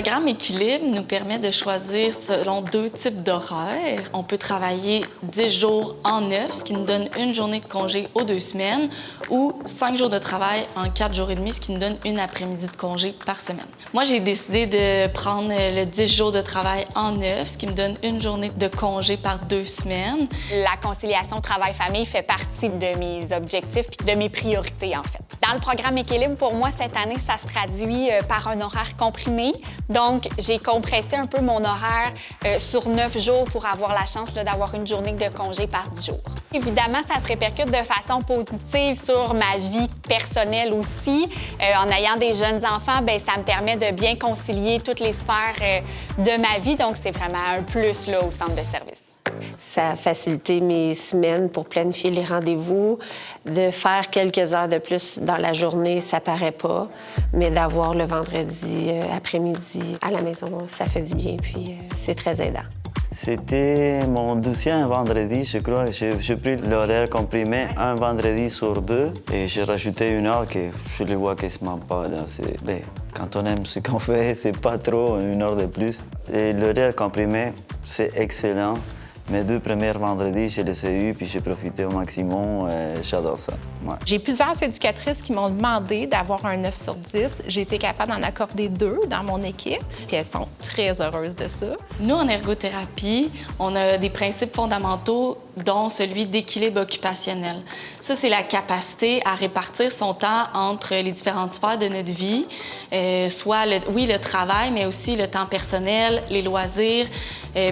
programme Équilibre nous permet de choisir selon 2 types d'horaires. On peut travailler 10 jours en 9, ce qui nous donne une journée de congé aux 2 semaines, ou 5 jours de travail en 4 jours et demi, ce qui nous donne une après-midi de congé par semaine. Moi, j'ai décidé de prendre le 10 jours de travail en 9, ce qui me donne une journée de congé par 2 semaines. La conciliation travail-famille fait partie de mes objectifs puis de mes priorités, en fait. Dans le programme Équilibre, pour moi, cette année, ça se traduit par un horaire comprimé. Donc, j'ai compressé un peu mon horaire sur 9 jours pour avoir la chance d'avoir une journée de congé par 10 jours. Évidemment, ça se répercute de façon positive sur ma vie personnelle aussi. En ayant des jeunes enfants, bien, ça me permet de bien concilier toutes les sphères de ma vie. Donc, c'est vraiment un plus là, au centre de service. Ça a facilité mes semaines pour planifier les rendez-vous. De faire quelques heures de plus dans la journée, ça paraît pas. Mais d'avoir le vendredi après-midi à la maison, ça fait du bien, puis c'est très aidant. C'était mon 12e vendredi, je crois. J'ai pris l'horaire comprimé un vendredi sur 2 et j'ai rajouté une heure que je le vois quasiment pas. Quand on aime ce qu'on fait, c'est pas trop une heure de plus. Et l'horaire comprimé, c'est excellent. Mes 2 premiers vendredis, je les ai eus, puis j'ai profité au maximum. J'adore ça. Ouais. J'ai plusieurs éducatrices qui m'ont demandé d'avoir un 9 sur 10. J'ai été capable d'en accorder 2 dans mon équipe, puis elles sont très heureuses de ça. Nous, en ergothérapie, on a des principes fondamentaux, dont celui d'équilibre occupationnel. Ça, c'est la capacité à répartir son temps entre les différentes sphères de notre vie, soit, le travail, mais aussi le temps personnel, les loisirs,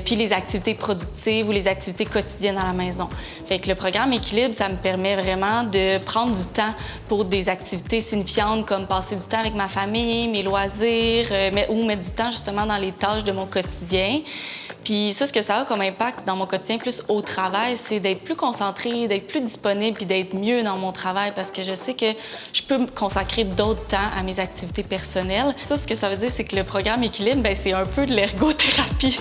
puis les activités productives ou les activités quotidiennes à la maison. Fait que le programme Équilibre, ça me permet vraiment de prendre du temps pour des activités signifiantes comme passer du temps avec ma famille, mes loisirs, ou mettre du temps justement dans les tâches de mon quotidien. Puis ça, ce que ça a comme impact dans mon quotidien, plus au travail, c'est d'être plus concentrée, d'être plus disponible puis d'être mieux dans mon travail parce que je sais que je peux me consacrer d'autres temps à mes activités personnelles. Ça, ce que ça veut dire, c'est que le programme Équilibre, bien, c'est un peu de l'ergothérapie.